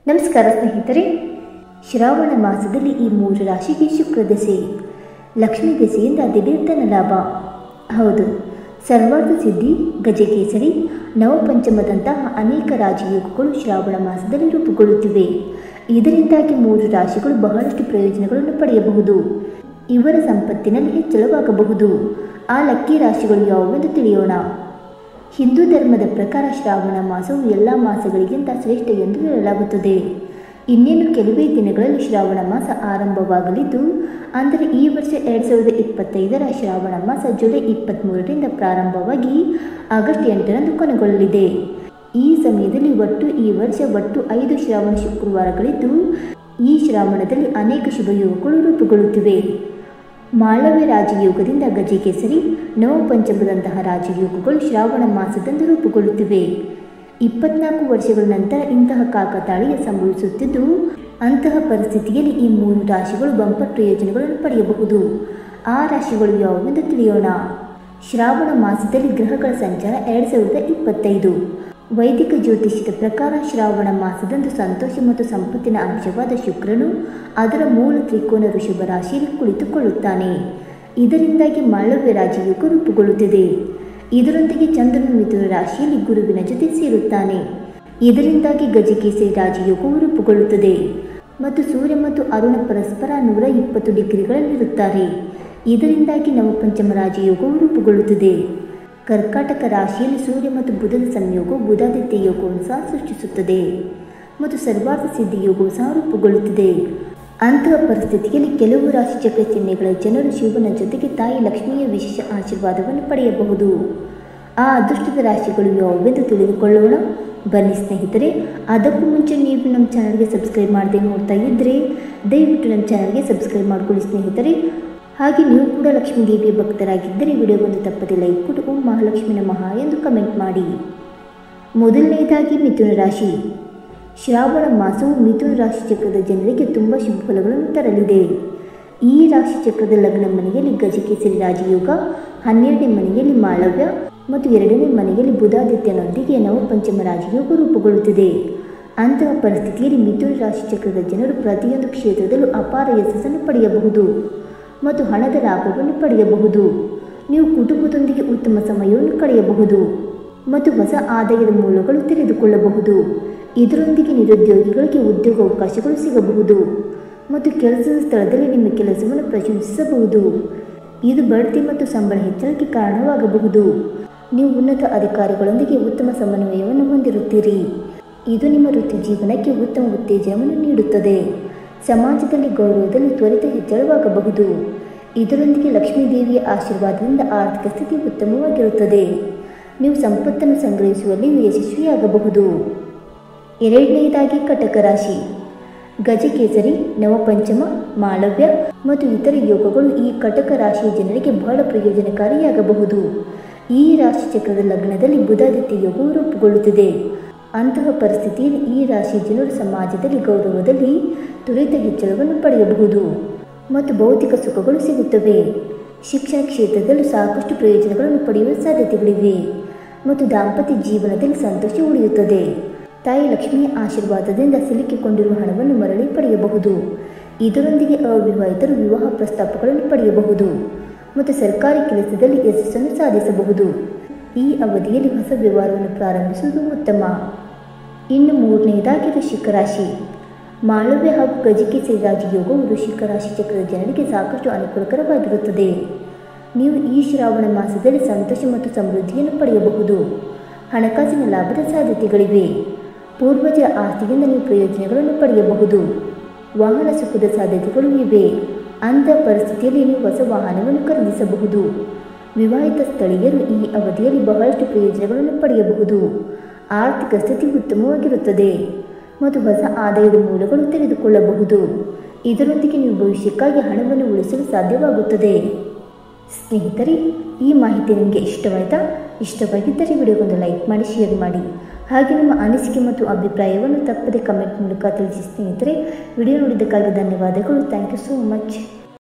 ನಮಸ್ಕಾರ ಸ್ನೇಹಿತರೆ, ಶ್ರಾವಣ ಮಾಸದಲ್ಲಿ ಈ 3 ರಾಶಿಗೆ ಶುಕ್ರ ದಶೆ, ಲಕ್ಷ್ಮೀ ದಶೆಯಿಂದ ದಿಢೀರ್ತನ ಲಾಭ. ಹೌದು, ಸರ್ವಾರ್ಥ ಸಿದ್ಧಿ, ಗಜಕೇಸರಿ, ನವಪಂಚಮದಂತಹ ಅನೇಕ ರಾಜಯೋಗಗಳು ಶ್ರಾವಣ ಮಾಸದಲ್ಲಿ ರೂಪುಗೊಳ್ಳುತ್ತಿವೆ. ಇದರಿಂದಾಗಿ 3 ರಾಶಿಗಳು ಬಹಳಷ್ಟು ಪ್ರಯೋಜನಗಳನ್ನು ಪಡೆಯಬಹುದು. ಇವರ ಸಂಪತ್ತಿನಲ್ಲಿ ಹೆಚ್ಚಳವಾಗಬಹುದು. ಆ ಲಕ್ಕಿ ರಾಶಿಗಳು ಯಾವುವೆಂದು ತಿಳಿಯೋಣ. ಹಿಂದೂ ಧರ್ಮದ ಪ್ರಕಾರ ಶ್ರಾವಣ ಮಾಸವು ಎಲ್ಲ ಮಾಸಗಳಿಗಿಂತ ಶ್ರೇಷ್ಠ ಎಂದು ಹೇಳಲಾಗುತ್ತದೆ. ಇನ್ನೇನು ಕೆಲವೇ ದಿನಗಳಲ್ಲಿ ಶ್ರಾವಣ ಮಾಸ ಆರಂಭವಾಗಲಿದ್ದು, ಅಂದರೆ ಈ ವರ್ಷ 2025ರ ಶ್ರಾವಣ ಮಾಸ ಜುಲೈ 23ರಿಂದ ಪ್ರಾರಂಭವಾಗಿ ಆಗಸ್ಟ್ 8ರಂದು ಕೊನೆಗೊಳ್ಳಲಿದೆ. ಈ ಸಮಯದಲ್ಲಿ ಈ ವರ್ಷ 5 ಶ್ರಾವಣ ಶುಕ್ರವಾರಗಳಿದ್ದು, ಈ ಶ್ರಾವಣದಲ್ಲಿ ಅನೇಕ ಶುಭಯೋಗಗಳು ರೂಪುಗೊಳ್ಳುತ್ತಿವೆ. ಮಾಳವ್ಯ ರಾಜಯೋಗದಿಂದ ಗಜಕೇಸರಿ, ನವಪಂಚಮದಂತಹ ರಾಜಯೋಗಗಳು ಶ್ರಾವಣ ಮಾಸದಂದು ರೂಪುಗೊಳ್ಳುತ್ತಿವೆ. 24 ವರ್ಷಗಳ ನಂತರ ಇಂತಹ ಕಾಕತಾಳೀಯ ಸಂಭವಿಸುತ್ತಿದ್ದು, ಅಂತಹ ಪರಿಸ್ಥಿತಿಯಲ್ಲಿ ಈ 3 ರಾಶಿಗಳು ಬಂಪರ್ ಪ್ರಯೋಜನಗಳನ್ನು ಪಡೆಯಬಹುದು. ಆ ರಾಶಿಗಳು ಯಾವುವೆಂದು ತಿಳಿಯೋಣ. ಶ್ರಾವಣ ಮಾಸದಲ್ಲಿ ಗ್ರಹಗಳ ಸಂಚಾರ 2025. ವೈದಿಕ ಜ್ಯೋತಿಷ್ಯದ ಪ್ರಕಾರ ಶ್ರಾವಣ ಮಾಸದಂದು ಸಂತೋಷ ಮತ್ತು ಸಂಪತ್ತಿನ ಅಂಶವಾದ ಶುಕ್ರನು ಅದರ ಮೂಲ ತ್ರಿಕೋನ ಋಷಭ ರಾಶಿಯಲ್ಲಿ ಕುಳಿತುಕೊಳ್ಳುತ್ತಾನೆ. ಇದರಿಂದಾಗಿ ಮಾಳವ್ಯ ರಾಜಯೋಗ ರೂಪುಗೊಳ್ಳುತ್ತಿದೆ. ಇದರೊಂದಿಗೆ ಚಂದ್ರನು ಮಿಥುನ ರಾಶಿಯಲ್ಲಿ ಗುರುವಿನ ಜೊತೆ ಸೇರುತ್ತಾನೆ. ಇದರಿಂದಾಗಿ ಗಜಕೇಸರಿ ರಾಜಯೋಗವು ರೂಪುಗೊಳ್ಳುತ್ತದೆ ಮತ್ತು ಸೂರ್ಯ ಮತ್ತು ಅರುಣ ಪರಸ್ಪರ 120 ಡಿಗ್ರಿಗಳಲ್ಲಿರುತ್ತಾರೆ. ಇದರಿಂದಾಗಿ ನವಪಂಚಮ ರಾಜಯೋಗವು ರೂಪುಗೊಳ್ಳುತ್ತದೆ. ಕರ್ಕಾಟಕ ರಾಶಿಯಲ್ಲಿ ಸೂರ್ಯ ಮತ್ತು ಬುಧನ ಸಂಯೋಗವು ಬುಧಾದಿತ್ಯ ಯೋಗವನ್ನು ಸಹ ಸೃಷ್ಟಿಸುತ್ತದೆ ಮತ್ತು ಸರ್ವಾರ್ಥ ಸಿದ್ಧಿ ಯೋಗವು ಸಹ ರೂಪುಗೊಳ್ಳುತ್ತದೆ. ಅಂತಹ ಪರಿಸ್ಥಿತಿಯಲ್ಲಿ ಕೆಲವು ರಾಶಿಚಕ್ರ ಚಿಹ್ನೆಗಳ ಜನರು ಶಿವನ ಜೊತೆಗೆ ತಾಯಿ ಲಕ್ಷ್ಮಿಯ ವಿಶೇಷ ಆಶೀರ್ವಾದವನ್ನು ಪಡೆಯಬಹುದು. ಆ ಅದೃಷ್ಟದ ರಾಶಿಗಳು ಯಾವುವೆಂದು ತಿಳಿದುಕೊಳ್ಳೋಣ. ಬನ್ನಿ ಸ್ನೇಹಿತರೆ, ಅದಕ್ಕೂ ಮುಂಚೆ ನೀವು ನಮ್ಮ ಚಾನಲ್ಗೆ ಸಬ್ಸ್ಕ್ರೈಬ್ ಮಾಡದೆ ನೋಡ್ತಾ ಇದ್ದರೆ ದಯವಿಟ್ಟು ನಮ್ಮ ಚಾನಲ್ಗೆ ಸಬ್ಸ್ಕ್ರೈಬ್ ಮಾಡಿಕೊಳ್ಳಿ ಸ್ನೇಹಿತರೆ. ಹಾಗೆ ನೀವು ಕೂಡ ಲಕ್ಷ್ಮೀ ದೇವಿಯ ಭಕ್ತರಾಗಿದ್ದರೆ ವಿಡಿಯೋಗೊಂದು ತಪ್ಪದೆ ಲೈಕ್ ಕೊಟ್ಟು ಓಂ ಮಹಾಲಕ್ಷ್ಮಿ ನಮಃ ಎಂದು ಕಮೆಂಟ್ ಮಾಡಿ. ಮೊದಲನೆಯದಾಗಿ ಮಿಥುನ ರಾಶಿ. ಶ್ರಾವಣ ಮಾಸವು ಮಿಥುನ ರಾಶಿ ಚಕ್ರದ ಜನರಿಗೆ ತುಂಬ ಶುಭ ಫಲಗಳನ್ನು ತರಲಿದೆ. ಈ ರಾಶಿ ಚಕ್ರದ ಲಗ್ನ ಮನೆಯಲ್ಲಿ ಗಜಕೇಸರಿ ರಾಜಯೋಗ, 12ನೇ ಮನೆಯಲ್ಲಿ ಮಾಳವ್ಯ ಮತ್ತು 2ನೇ ಮನೆಯಲ್ಲಿ ಬುಧಾದಿತ್ಯನೊಂದಿಗೆ ನವಪಂಚಮ ರಾಜಯೋಗ ರೂಪುಗೊಳ್ಳುತ್ತಿದೆ. ಅಂತಹ ಪರಿಸ್ಥಿತಿಯಲ್ಲಿ ಮಿಥುನ ರಾಶಿ ಚಕ್ರದ ಜನರು ಪ್ರತಿಯೊಂದು ಕ್ಷೇತ್ರದಲ್ಲೂ ಅಪಾರ ಯಶಸ್ಸನ್ನು ಪಡೆಯಬಹುದು ಮತ್ತು ಹಣದ ಲಾಭವನ್ನು ಪಡೆಯಬಹುದು. ನೀವು ಕುಟುಂಬದೊಂದಿಗೆ ಉತ್ತಮ ಸಮಯವನ್ನು ಕಳೆಯಬಹುದು ಮತ್ತು ಹೊಸ ಆದಾಯದ ಮೂಲಗಳು ತೆರೆದುಕೊಳ್ಳಬಹುದು. ಇದರೊಂದಿಗೆ ನಿರುದ್ಯೋಗಿಗಳಿಗೆ ಉದ್ಯೋಗಾವಕಾಶಗಳು ಸಿಗಬಹುದು ಮತ್ತು ಕೆಲಸದ ಸ್ಥಳದಲ್ಲಿ ನಿಮ್ಮ ಕೆಲಸವನ್ನು ಪ್ರಶಂಸಿಸಬಹುದು. ಇದು ಬಡ್ತಿ ಮತ್ತು ಸಂಬಳ ಹೆಚ್ಚಳಕ್ಕೆ ಕಾರಣವಾಗಬಹುದು. ನೀವು ಉನ್ನತ ಅಧಿಕಾರಿಗಳೊಂದಿಗೆ ಉತ್ತಮ ಸಮನ್ವಯವನ್ನು ಹೊಂದಿರುತ್ತೀರಿ. ಇದು ನಿಮ್ಮ ವೃತ್ತಿ ಜೀವನಕ್ಕೆ ಉತ್ತಮ ಉತ್ತೇಜನವನ್ನು ನೀಡುತ್ತದೆ. ಸಮಾಜದಲ್ಲಿ ಗೌರವದಲ್ಲಿ ತ್ವರಿತ ಹೆಚ್ಚಳವಾಗಬಹುದು. ಇದರೊಂದಿಗೆ ಲಕ್ಷ್ಮೀ ದೇವಿಯ ಆಶೀರ್ವಾದದಿಂದ ಆರ್ಥಿಕ ಸ್ಥಿತಿ ಉತ್ತಮವಾಗಿರುತ್ತದೆ. ನೀವು ಸಂಪತ್ತನ್ನು ಸಂಗ್ರಹಿಸುವಲ್ಲಿ ಯಶಸ್ವಿಯಾಗಬಹುದು. ಎರಡನೆಯದಾಗಿ ಕಟಕ ರಾಶಿ. ಗಜಕೇಸರಿ, ನವಪಂಚಮ, ಮಾಳವ್ಯ ಮತ್ತು ಇತರ ಯೋಗಗಳು ಈ ಕಟಕ ರಾಶಿಯ ಜನರಿಗೆ ಬಹಳ ಪ್ರಯೋಜನಕಾರಿಯಾಗಬಹುದು. ಈ ರಾಶಿ ಚಕ್ರದ ಲಗ್ನದಲ್ಲಿ ಬುಧಾದಿತ್ಯ ಯೋಗವು ರೂಪುಗೊಳ್ಳುತ್ತದೆ. ಅಂತಹ ಪರಿಸ್ಥಿತಿಯಲ್ಲಿ ಈ ರಾಶಿಯ ಜನರು ಸಮಾಜದಲ್ಲಿ ಗೌರವದಲ್ಲಿ ತ್ವರಿತ ಹೆಚ್ಚಳವನ್ನು ಪಡೆಯಬಹುದು ಮತ್ತು ಭೌತಿಕ ಸುಖಗಳು ಸಿಗುತ್ತವೆ. ಶಿಕ್ಷಣ ಕ್ಷೇತ್ರದಲ್ಲೂ ಸಾಕಷ್ಟು ಪ್ರಯೋಜನಗಳನ್ನು ಪಡೆಯುವ ಸಾಧ್ಯತೆಗಳಿವೆ ಮತ್ತು ದಾಂಪತ್ಯ ಜೀವನದಲ್ಲಿ ಸಂತೋಷ ಉಳಿಯುತ್ತದೆ. ತಾಯಿ ಲಕ್ಷ್ಮಿಯ ಆಶೀರ್ವಾದದಿಂದ ಸಿಲುಕಿಕೊಂಡಿರುವ ಹಣವನ್ನು ಮರಳಿ ಪಡೆಯಬಹುದು. ಇದರೊಂದಿಗೆ ಅವಿವಾಹಿತರು ವಿವಾಹ ಪ್ರಸ್ತಾಪಗಳನ್ನು ಪಡೆಯಬಹುದು ಮತ್ತು ಸರ್ಕಾರಿ ಕೆಲಸದಲ್ಲಿ ಯಶಸ್ಸನ್ನು ಸಾಧಿಸಬಹುದು. ಈ ಅವಧಿಯಲ್ಲಿ ಹೊಸ ವ್ಯವಹಾರವನ್ನು ಪ್ರಾರಂಭಿಸುವುದು ಉತ್ತಮ. ಇನ್ನು ಮೂರನೆಯದಾಗಿ ವೃಶ್ಚಿಕ ರಾಶಿ. ಮಾಳವ್ಯ ಹಾಗೂ ಗಜಕೇಸರಿ ರಾಜಯೋಗವು ವೃಶ್ಚಿಕ ರಾಶಿ ಚಕ್ರದ ಜನರಿಗೆ ಸಾಕಷ್ಟು ಅನುಕೂಲಕರವಾಗಿರುತ್ತದೆ. ನೀವು ಈ ಶ್ರಾವಣ ಮಾಸದಲ್ಲಿ ಸಂತೋಷ ಮತ್ತು ಸಮೃದ್ಧಿಯನ್ನು ಪಡೆಯಬಹುದು. ಹಣಕಾಸಿನ ಲಾಭದ ಸಾಧ್ಯತೆಗಳಿವೆ. ಪೂರ್ವಜರ ಆಸ್ತಿಯಿಂದ ನೀವು ಪ್ರಯೋಜನಗಳನ್ನು ಪಡೆಯಬಹುದು. ವಾಹನ ಸುಖದ ಸಾಧ್ಯತೆಗಳು ಇವೆ. ಅಂತಹ ಪರಿಸ್ಥಿತಿಯಲ್ಲಿ ನೀವು ಹೊಸ ವಾಹನವನ್ನು ಖರೀದಿಸಬಹುದು. ವಿವಾಹಿತ ಸ್ಥಳೀಯರು ಈ ಅವಧಿಯಲ್ಲಿ ಬಹಳಷ್ಟು ಪ್ರಯೋಜನಗಳನ್ನು ಪಡೆಯಬಹುದು. ಆರ್ಥಿಕ ಸ್ಥಿತಿ ಉತ್ತಮವಾಗಿರುತ್ತದೆ ಮತ್ತು ಹೊಸ ಆದಾಯದ ಮೂಲಗಳು ತೆರೆದುಕೊಳ್ಳಬಹುದು. ಇದರೊಂದಿಗೆ ನೀವು ಭವಿಷ್ಯಕ್ಕಾಗಿ ಹಣವನ್ನು ಉಳಿಸಲು ಸಾಧ್ಯವಾಗುತ್ತದೆ. ಸ್ನೇಹಿತರೆ, ಈ ಮಾಹಿತಿ ನಿಮಗೆ ಇಷ್ಟವಾಗಿದ್ದರೆ ವಿಡಿಯೋಗೊಂದು ಲೈಕ್ ಮಾಡಿ, ಶೇರ್ ಮಾಡಿ. ಹಾಗೆ ನಿಮ್ಮ ಅನಿಸಿಕೆ ಮತ್ತು ಅಭಿಪ್ರಾಯವನ್ನು ತಪ್ಪದೆ ಕಮೆಂಟ್ ಮೂಲಕ ತಿಳಿಸಿ ಸ್ನೇಹಿತರೆ. ವಿಡಿಯೋ ನೋಡಿದ್ದಕ್ಕಾಗಿ ಧನ್ಯವಾದಗಳು. Thank you so much.